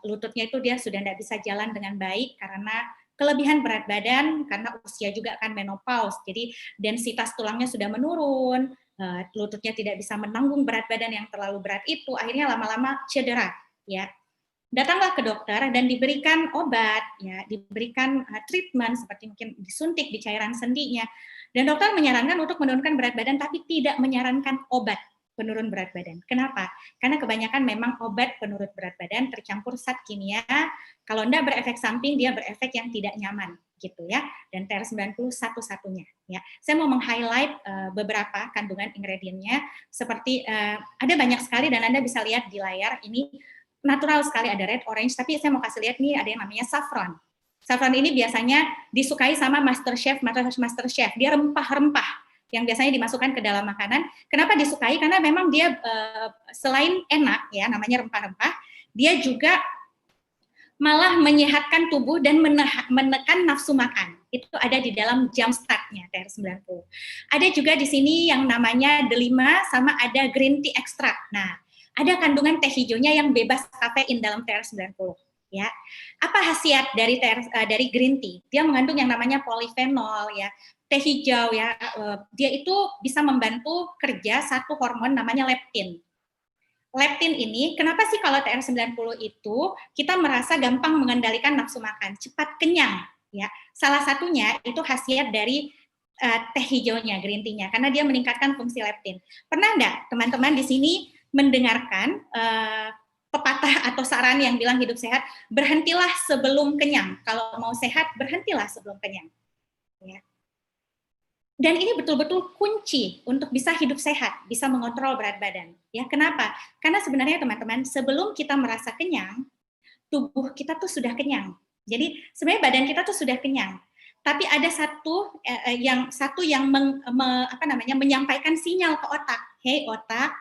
lututnya itu dia sudah tidak bisa jalan dengan baik karena kelebihan berat badan, karena usia juga kan menopause, jadi densitas tulangnya sudah menurun, lututnya tidak bisa menanggung berat badan yang terlalu berat itu, akhirnya lama-lama cedera. Ya, datanglah ke dokter dan diberikan obat, ya, diberikan treatment seperti mungkin disuntik di cairan sendinya. Dan dokter menyarankan untuk menurunkan berat badan, tapi tidak menyarankan obat penurun berat badan. Kenapa? Karena kebanyakan memang obat penurun berat badan tercampur zat kimia. Kalau tidak berefek samping, dia berefek yang tidak nyaman, gitu ya. Dan TR90 satu-satunya. Ya, saya mau meng-highlight beberapa kandungan ingredientnya. Seperti ada banyak sekali dan Anda bisa lihat di layar ini. Natural sekali, ada red, orange, tapi saya mau kasih lihat nih ada yang namanya saffron. Saffron ini biasanya disukai sama master chef. Dia rempah-rempah yang biasanya dimasukkan ke dalam makanan. Kenapa disukai? Karena memang dia selain enak ya, namanya rempah-rempah, dia juga malah menyehatkan tubuh dan menekan nafsu makan. Itu ada di dalam jam startnya TR90. Ada juga di sini yang namanya delima sama ada green tea extract. Nah, ada kandungan teh hijaunya yang bebas kafein dalam TR90. ya. Apa khasiat dari green tea? Dia mengandung yang namanya polifenol, ya, teh hijau, ya. Dia itu bisa membantu kerja satu hormon namanya leptin. Leptin ini, kenapa sih kalau TR90 itu kita merasa gampang mengendalikan nafsu makan, cepat kenyang, ya. Salah satunya itu khasiat dari teh hijaunya, green tea-nya, karena dia meningkatkan fungsi leptin. Pernah nggak teman-teman di sini mendengarkan pepatah atau saran yang bilang hidup sehat, berhentilah sebelum kenyang. Kalau mau sehat, berhentilah sebelum kenyang. Ya. Dan ini betul-betul kunci untuk bisa hidup sehat, bisa mengontrol berat badan. Ya, kenapa? Karena sebenarnya teman-teman, sebelum kita merasa kenyang, tubuh kita tuh sudah kenyang. Jadi sebenarnya badan kita tuh sudah kenyang. Tapi ada satu yang menyampaikan sinyal ke otak. Hei otak,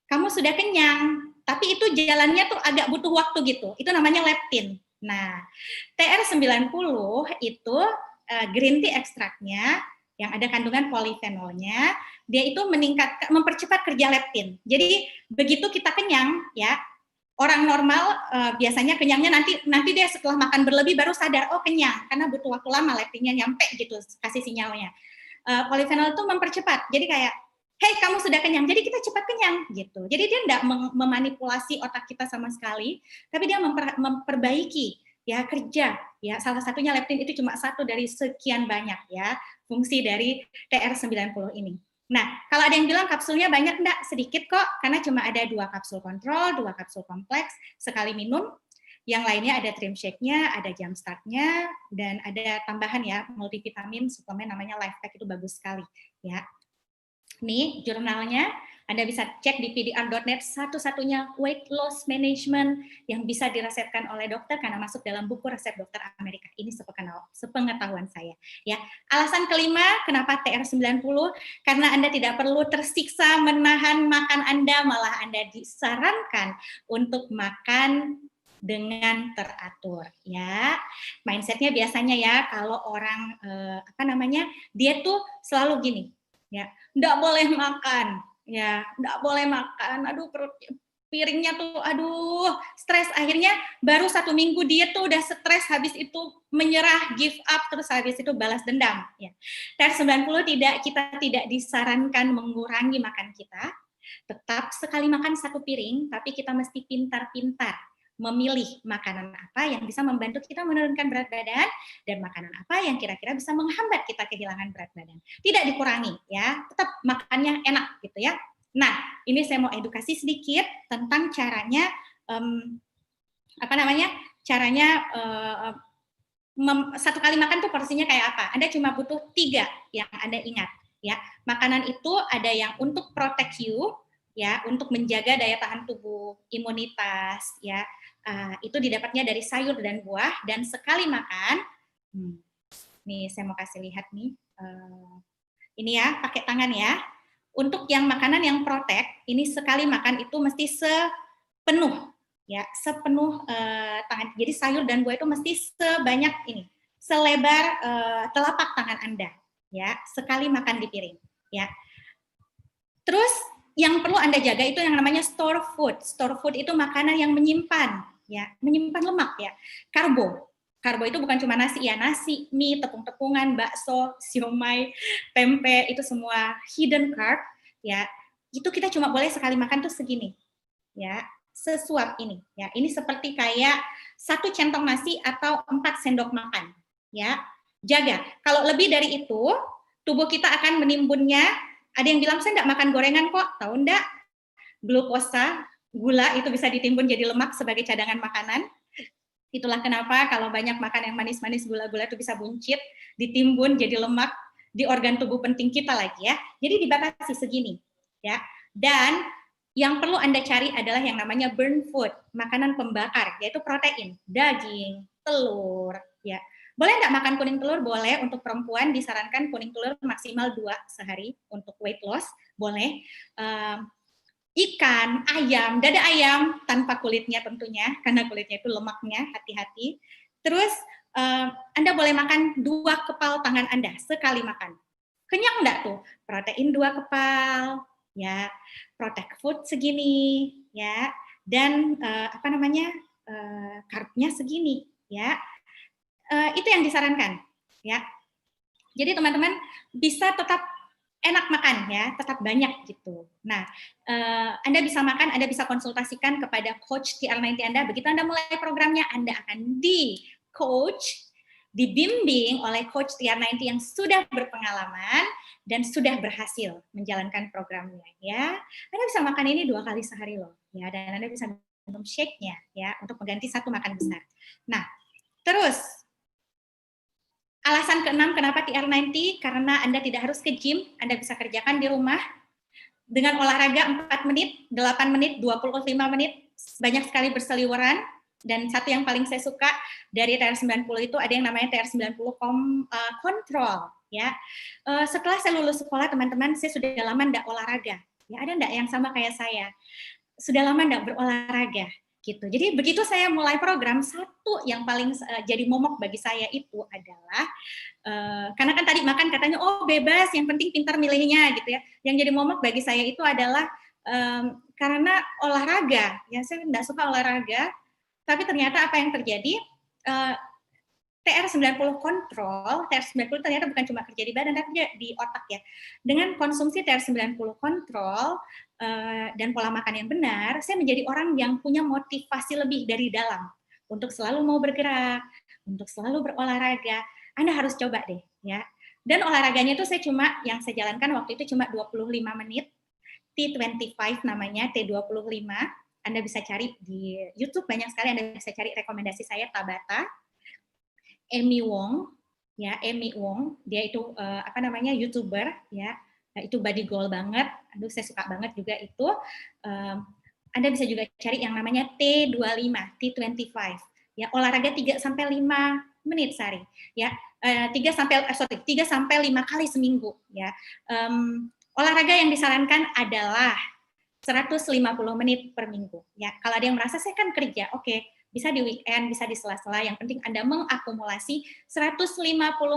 kamu sudah kenyang. Tapi itu jalannya tuh agak butuh waktu gitu. Itu namanya leptin. Nah, TR90 itu green tea ekstraknya yang ada kandungan polifenolnya, dia itu mempercepat kerja leptin. Jadi begitu kita kenyang, ya, orang normal biasanya kenyangnya nanti dia setelah makan berlebih baru sadar, oh kenyang, karena butuh waktu lama leptinnya nyampe gitu, kasih sinyalnya. Polifenol itu mempercepat, jadi kayak, hey kamu sudah kenyang, jadi kita cepat kenyang gitu. Jadi dia tidak memanipulasi otak kita sama sekali, tapi dia memperbaiki ya kerja, ya salah satunya leptin itu cuma satu dari sekian banyak ya fungsi dari TR90 ini. Nah, kalau ada yang bilang kapsulnya banyak, enggak, sedikit kok, karena cuma ada 2 kapsul kontrol, 2 kapsul kompleks, sekali minum. Yang lainnya ada trim shake-nya, ada jam start-nya, dan ada tambahan ya, multivitamin, suplemen namanya Life Pack, itu bagus sekali. Ya. Nih, jurnalnya, Anda bisa cek di pdr.net, satu-satunya weight loss management yang bisa diresepkan oleh dokter karena masuk dalam buku resep dokter Amerika. Ini sepengetahuan saya. Ya, alasan kelima, kenapa TR90? Karena Anda tidak perlu tersiksa menahan makan Anda, malah Anda disarankan untuk makan dengan teratur, ya. Mindsetnya biasanya ya, kalau orang dia tuh selalu gini, ya, nggak boleh makan, ya, nggak boleh makan, aduh perut piringnya tuh, aduh, stres, akhirnya baru 1 minggu diet tuh udah stres, habis itu menyerah, give up, terus habis itu balas dendam. Ya. TR90 kita tidak disarankan mengurangi makan kita, tetap sekali makan 1 piring, tapi kita mesti pintar-pintar memilih makanan apa yang bisa membantu kita menurunkan berat badan dan makanan apa yang kira-kira bisa menghambat kita kehilangan berat badan. Tidak dikurangi ya, tetap makannya enak gitu ya. Nah, ini saya mau edukasi sedikit tentang caranya satu kali makan tuh porsinya kayak apa. Anda cuma butuh 3 yang Anda ingat ya. Makanan itu ada yang untuk protect you ya, untuk menjaga daya tahan tubuh, imunitas ya. Itu didapatnya dari sayur dan buah, dan sekali makan, nih saya mau kasih lihat nih, ini ya, pakai tangan ya. Untuk yang makanan yang protect, ini sekali makan itu mesti sepenuh, ya, sepenuh tangan. Jadi sayur dan buah itu mesti sebanyak ini, selebar telapak tangan Anda, ya, sekali makan di piring, ya. Terus yang perlu Anda jaga itu yang namanya store food. Store food itu makanan yang menyimpan, ya, menyimpan lemak ya. Karbo. Karbo itu bukan cuma nasi ya, nasi, mie, tepung-tepungan, bakso, siomay, tempe, itu semua hidden carb, ya. Itu kita cuma boleh sekali makan tuh segini, ya, sesuap ini, ya. Ini seperti kayak 1 centong nasi atau 4 sendok makan, ya. Jaga. Kalau lebih dari itu, tubuh kita akan menimbunnya. Ada yang bilang, saya nggak makan gorengan kok. Tahu nggak? Glukosa, gula itu bisa ditimbun jadi lemak sebagai cadangan makanan. Itulah kenapa kalau banyak makan yang manis-manis, gula-gula itu bisa buncit, ditimbun jadi lemak di organ tubuh penting kita lagi ya. Jadi dibatasi segini ya. Dan yang perlu Anda cari adalah yang namanya burn food, makanan pembakar, yaitu protein, daging, telur, ya. Boleh nggak makan kuning telur? Boleh. Untuk perempuan disarankan kuning telur maksimal 2 sehari untuk weight loss, boleh. Ikan, ayam, dada ayam tanpa kulitnya tentunya, karena kulitnya itu lemaknya, hati-hati. Terus Anda boleh makan 2 kepal tangan Anda sekali makan. Kenyang enggak tuh? Protein 2 kepal, ya, protect food segini, ya, dan karbonya segini, ya. Itu yang disarankan, ya. Jadi teman-teman bisa tetap enak makan ya, tetap banyak gitu. Nah, Anda bisa makan, Anda bisa konsultasikan kepada coach TR90 Anda. Begitu Anda mulai programnya, Anda akan di-coach, dibimbing oleh coach TR90 yang sudah berpengalaman dan sudah berhasil menjalankan programnya ya. Anda bisa makan ini 2 kali sehari loh, ya, dan Anda bisa minum shake-nya ya untuk mengganti 1 makan besar. Nah, terus alasan keenam kenapa TR90, karena Anda tidak harus ke gym, Anda bisa kerjakan di rumah dengan olahraga 4 menit, 8 menit, 25 menit, banyak sekali berseliweran. Dan satu yang paling saya suka dari TR90 itu ada yang namanya TR90 Control. Ya, setelah saya lulus sekolah, teman-teman, saya sudah lama enggak olahraga. Ya, ada enggak yang sama kayak saya? Sudah lama enggak berolahraga. Gitu. Jadi begitu saya mulai program, satu yang paling jadi momok bagi saya itu adalah karena kan tadi makan katanya oh bebas, yang penting pintar milihnya gitu ya. Yang jadi momok bagi saya itu adalah karena olahraga, ya saya enggak suka olahraga, tapi ternyata apa yang terjadi, TR90 Control, TR90 ternyata bukan cuma kerja di badan, tapi di otak ya. Dengan konsumsi TR90 Control dan pola makan yang benar, saya menjadi orang yang punya motivasi lebih dari dalam untuk selalu mau bergerak, untuk selalu berolahraga. Anda harus coba deh, ya. Dan olahraganya itu yang saya jalankan waktu itu cuma 25 menit, T25 namanya, T25. Anda bisa cari di YouTube, banyak sekali Anda bisa cari rekomendasi saya, Tabata. Amy Wong, ya Amy Wong, dia itu YouTuber, ya, itu body goal banget. Aduh, saya suka banget juga itu. Anda bisa juga cari yang namanya T25, T25, ya olahraga 3 sampai 5 menit sehari, ya 3 sampai 5 kali seminggu, ya. Olahraga yang disarankan adalah 150 menit per minggu, ya. Kalau ada yang merasa saya kan kerja, oke. Bisa di weekend, bisa di sela-sela, yang penting Anda mengakumulasi 150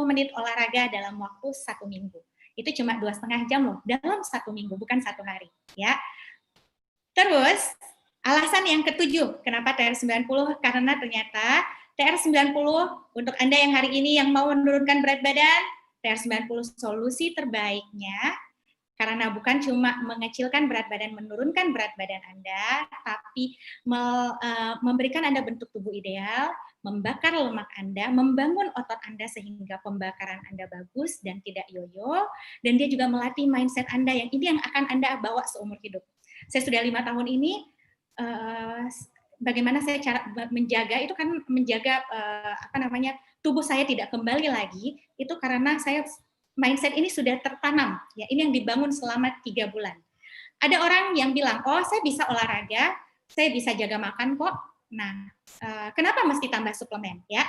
menit olahraga dalam waktu 1 minggu. Itu cuma 2,5 jam loh, dalam 1 minggu, bukan 1 hari. Ya. Terus, alasan yang ketujuh, kenapa TR90? Karena ternyata TR90, untuk Anda yang hari ini yang mau menurunkan berat badan, TR90 solusi terbaiknya, karena bukan cuma mengecilkan berat badan, menurunkan berat badan Anda, tapi memberikan Anda bentuk tubuh ideal, membakar lemak Anda, membangun otot Anda sehingga pembakaran Anda bagus dan tidak yoyo, dan dia juga melatih mindset Anda yang ini yang akan Anda bawa seumur hidup. Saya sudah 5 tahun ini, bagaimana saya cara menjaga, itu kan menjaga tubuh saya tidak kembali lagi, itu karena saya mindset ini sudah tertanam, ya ini yang dibangun selama 3 bulan. Ada orang yang bilang, oh saya bisa olahraga, saya bisa jaga makan kok. Nah, kenapa mesti tambah suplemen? Ya,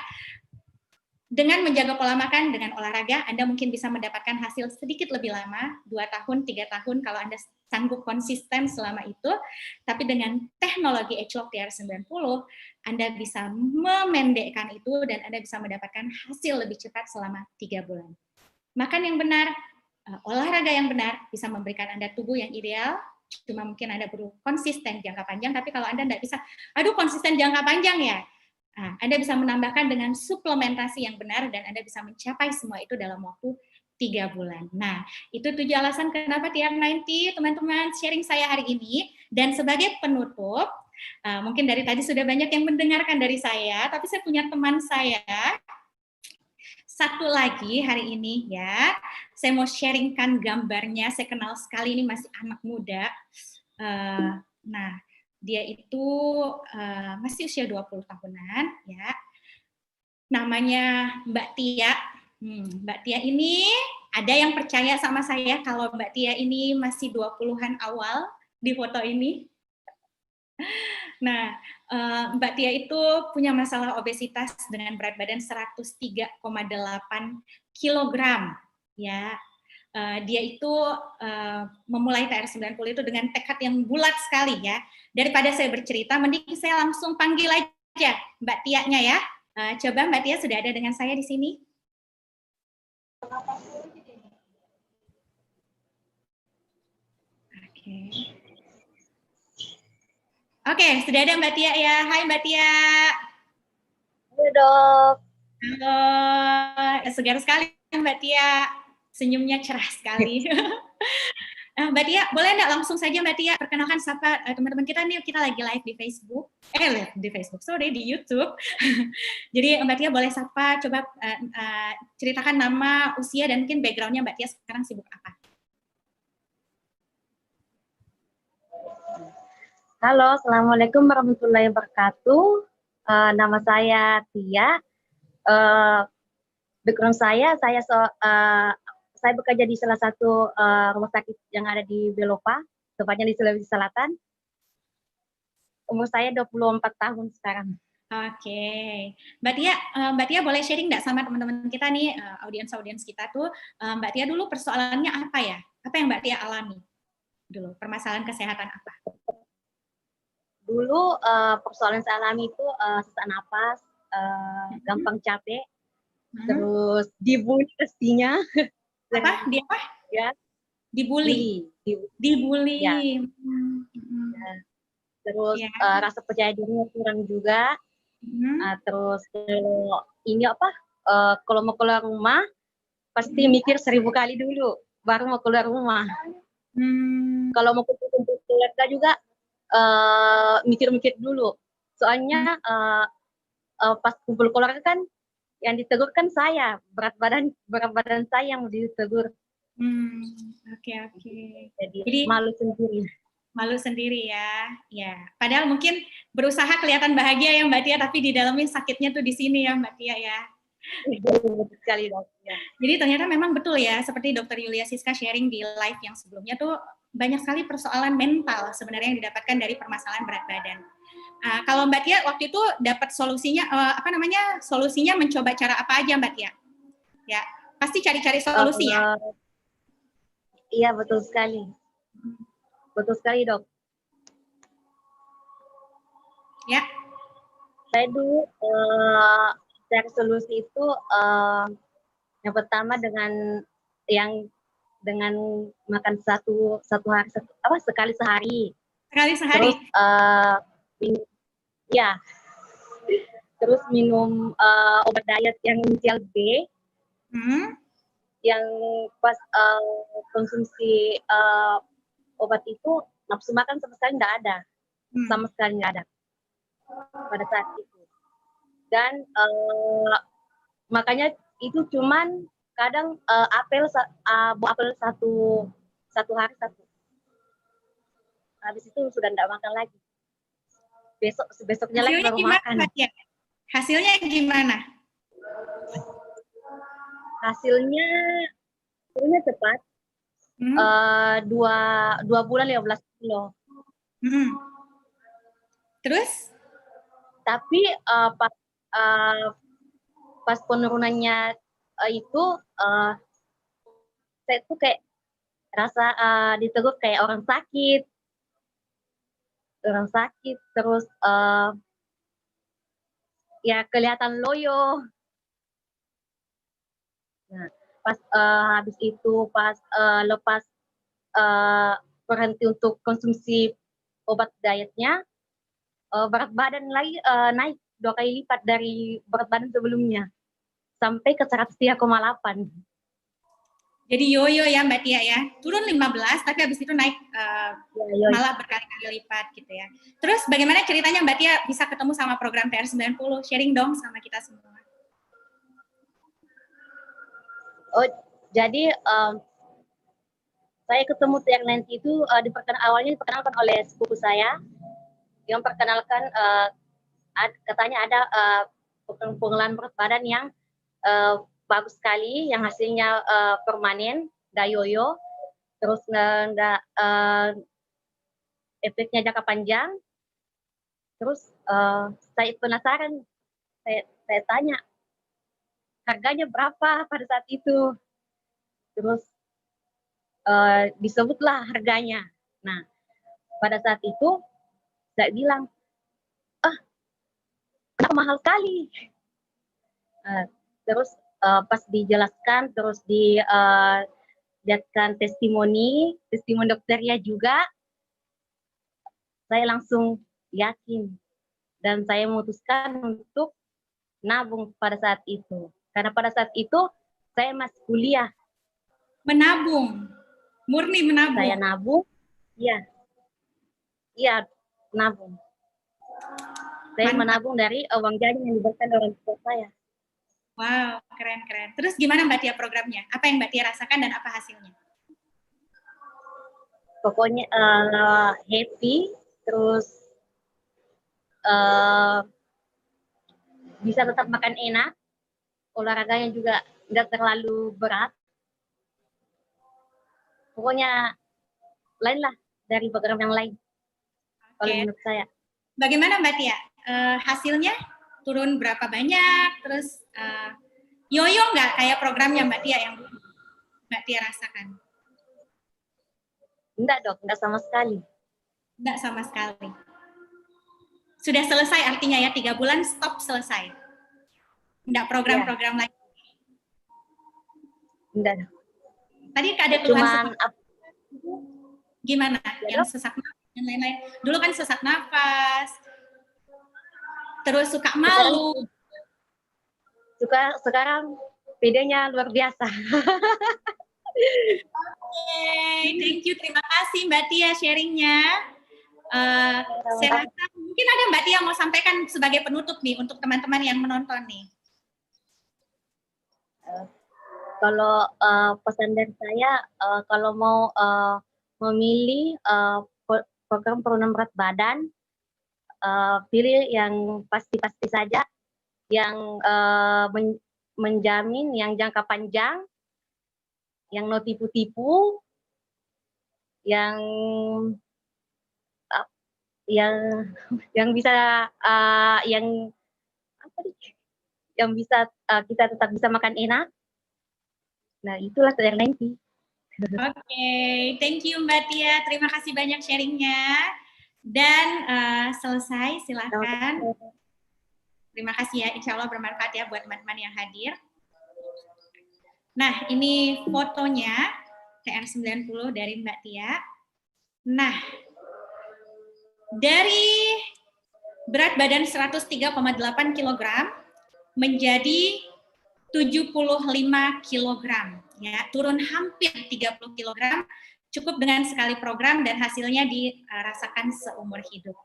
dengan menjaga pola makan, dengan olahraga, Anda mungkin bisa mendapatkan hasil sedikit lebih lama, 2 tahun, 3 tahun kalau Anda sanggup konsisten selama itu. Tapi dengan teknologi Agelock TR90, Anda bisa memendekkan itu dan Anda bisa mendapatkan hasil lebih cepat selama 3 bulan. Makan yang benar, olahraga yang benar bisa memberikan Anda tubuh yang ideal. Cuma mungkin Anda perlu konsisten jangka panjang, tapi kalau Anda tidak bisa, aduh konsisten jangka panjang ya, Anda bisa menambahkan dengan suplementasi yang benar dan Anda bisa mencapai semua itu dalam waktu 3 bulan. Nah, itu 7 alasan kenapa TR90, teman-teman, sharing saya hari ini. Dan sebagai penutup, mungkin dari tadi sudah banyak yang mendengarkan dari saya, tapi saya punya teman saya, satu lagi hari ini ya, saya mau sharingkan gambarnya. Saya kenal sekali, ini masih anak muda. Nah, dia itu masih usia 20 tahunan ya. Namanya Mbak Tia. Mbak Tia ini ada yang percaya sama saya kalau Mbak Tia ini masih 20-an awal di foto ini. Nah, Mbak Tia itu punya masalah obesitas dengan berat badan 103,8 kilogram. Ya, dia itu memulai TR90 itu dengan tekad yang bulat sekali ya. Daripada saya bercerita, mending saya langsung panggil aja Mbak Tia-nya ya. Coba Mbak Tia sudah ada dengan saya di sini. Oke. Oke, sudah ada Mbak Tia ya. Hai Mbak Tia. Halo dok. Halo, segar sekali Mbak Tia. Senyumnya cerah sekali. Mbak Tia, boleh nggak langsung saja Mbak Tia perkenalkan siapa teman-teman kita nih, kita lagi live di Facebook, live di Facebook, sorry, di YouTube. Jadi Mbak Tia boleh sapa, coba ceritakan nama, usia, dan mungkin backgroundnya Mbak Tia sekarang sibuk apa. Halo, assalamualaikum warahmatullahi wabarakatuh. Nama saya Tia. Background saya bekerja di salah satu rumah sakit yang ada di Belopa, tepatnya di Sulawesi Selatan. Umur saya 24 tahun sekarang. Oke, Mbak Tia boleh sharing nggak sama teman-teman kita nih, audiens kita tuh, Mbak Tia dulu persoalannya apa ya? Apa yang Mbak Tia alami dulu? Permasalahan kesehatan apa? Dulu persoalan saya alami itu sesak napas, gampang capek, terus dibully pastinya. Apa? Dia apa? Ya, Dibully. Dibully. Ya. Ya. Terus ya. Rasa percaya dirinya kurang juga. Terus ini apa? Kalau mau keluar rumah pasti mikir 1000 kali dulu baru mau keluar rumah. Kalau mau kumpul keluarga juga mikir-mikir dulu. Soalnya pas kumpul keluarga kan yang ditegur kan saya, berat badan saya yang ditegur. Oke. Jadi malu sendiri. Malu sendiri ya. Ya. Padahal mungkin berusaha kelihatan bahagia ya Mbak Tia, tapi di dalamnya sakitnya tuh di sini ya Mbak Tia ya. Betul sekali dok. Ya. Jadi ternyata memang betul ya, seperti Dokter Yulia Siska sharing di live yang sebelumnya tuh banyak sekali persoalan mental sebenarnya yang didapatkan dari permasalahan berat badan. Kalau Mbak Tia waktu itu dapat solusinya solusinya mencoba cara apa aja Mbak Tia? Ya, pasti cari-cari solusi ya. Iya betul sekali. Betul sekali dok. Ya. Saya dulu cari solusi itu yang pertama dengan makan sekali sehari. Terus terus minum obat diet yang inisial B. Yang pas konsumsi obat itu nafsu makan sama sekali nggak ada. Sama sekali nggak ada pada saat itu. Dan makanya itu cuman kadang buah apel satu hari satu. Habis itu sudah tidak makan lagi. Besoknya lagi baru makan. Hasilnya gimana? Hasilnya cepat. 2 bulan 15 kilo. Terus? Tapi pas penurunannya itu saya tuh kayak rasa ditegur kayak orang sakit terus ya kelihatan loyo. Nah, pas habis itu lepas berhenti untuk konsumsi obat dietnya, berat badan lagi naik 2 kali lipat dari berat badan sebelumnya sampai ke 103,8. Jadi yoyo ya Mbak Tia ya, turun 15 tapi habis itu naik malah berkali-kali lipat gitu ya. Terus bagaimana ceritanya Mbak Tia bisa ketemu sama program PR90? Sharing dong sama kita semua. Oh, jadi saya ketemu PR90 itu awalnya diperkenalkan oleh sepupu saya yang perkenalkan katanya ada pengelolaan berat badan yang bagus sekali, yang hasilnya permanen, nggak yoyo, terus nggak efeknya jangka panjang. Terus saya penasaran, saya tanya harganya berapa pada saat itu. Terus disebutlah harganya. Nah, pada saat itu saya bilang, kenapa mahal sekali? Terus pas dijelaskan, terus dilihatkan testimoni dokternya juga, saya langsung yakin. Dan saya memutuskan untuk nabung pada saat itu. Karena pada saat itu saya masih kuliah. Menabung, murni menabung. Saya nabung, iya, nabung. Saya menabung dari uang jajan yang diberikan orang tua saya. Wow, keren. Terus gimana Mbak Tia programnya? Apa yang Mbak Tia rasakan dan apa hasilnya? Pokoknya happy, terus bisa tetap makan enak, olahraganya juga nggak terlalu berat. Pokoknya lain lah dari program yang lain. Kalau menurut saya. Bagaimana Mbak Tia? Hasilnya turun berapa banyak? Terus yoyo nggak kayak programnya Mbak Tia yang Mbak Tia rasakan? Enggak dok, enggak sama sekali. Enggak sama sekali. Sudah selesai artinya ya, 3 bulan stop selesai. Enggak program-program lain. Enggak. Tadi ada keluhan gimana? Ya, yang sesak nafas dan lain-lain. Dulu kan sesak nafas, terus suka malu. Sekarang bedanya luar biasa. Thank you, terima kasih Mbak Tia sharingnya. Saya rasa mungkin ada Mbak Tia mau sampaikan sebagai penutup nih untuk teman-teman yang menonton nih. Kalau pesan dari saya, kalau mau memilih program penurunan berat badan, pilih yang pasti-pasti saja, yang menjamin, yang jangka panjang, yang no tipu-tipu, yang bisa yang bisa kita tetap bisa makan enak. Nah, itulah yang nanti. Oke, thank you Mbak Tia. Terima kasih banyak sharingnya. Dan selesai, silakan. Terima kasih ya, insya Allah bermanfaat ya buat teman-teman yang hadir. Nah, ini fotonya TR90 dari Mbak Tia. Nah, dari berat badan 103,8 kg menjadi 75 kg, ya, turun hampir 30 kg, cukup dengan sekali program dan hasilnya dirasakan seumur hidup.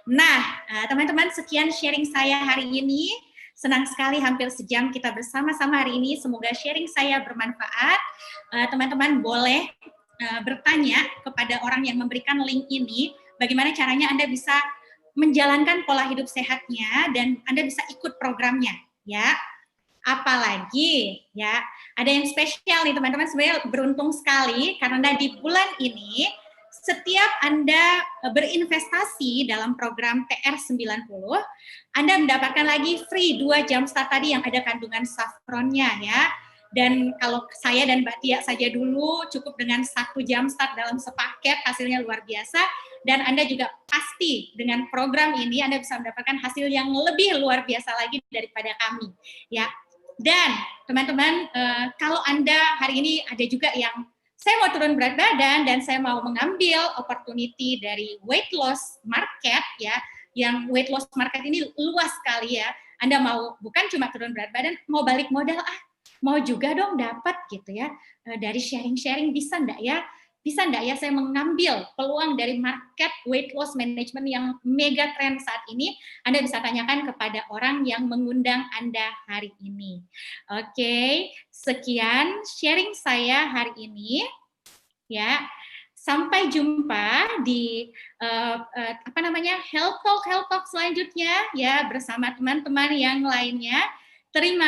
Nah, teman-teman, sekian sharing saya hari ini. Senang sekali hampir sejam kita bersama-sama hari ini. Semoga sharing saya bermanfaat. Teman-teman boleh bertanya kepada orang yang memberikan link ini, bagaimana caranya Anda bisa menjalankan pola hidup sehatnya dan Anda bisa ikut programnya, ya. Apalagi ya, ada yang spesial nih teman-teman, sebenarnya beruntung sekali karena di bulan ini setiap Anda berinvestasi dalam program TR90, Anda mendapatkan lagi free 2 jam start tadi yang ada kandungan saffronnya ya. Dan kalau saya dan Mbak Tia saja dulu cukup dengan 1 jam start dalam sepaket, hasilnya luar biasa. Dan Anda juga pasti dengan program ini Anda bisa mendapatkan hasil yang lebih luar biasa lagi daripada kami. Ya. Dan teman-teman, kalau Anda hari ini ada juga yang saya mau turun berat badan dan saya mau mengambil opportunity dari weight loss market ya, yang weight loss market ini luas sekali ya. Anda mau bukan cuma turun berat badan, mau balik modal, mau juga dong dapat gitu ya. Dari sharing-sharing bisa enggak ya? Bisa enggak ya saya mengambil peluang dari market weight loss management yang mega trend saat ini? Anda bisa tanyakan kepada orang yang mengundang Anda hari ini. Oke, sekian sharing saya hari ini. Ya, sampai jumpa di Health Talk selanjutnya ya bersama teman-teman yang lainnya. Terima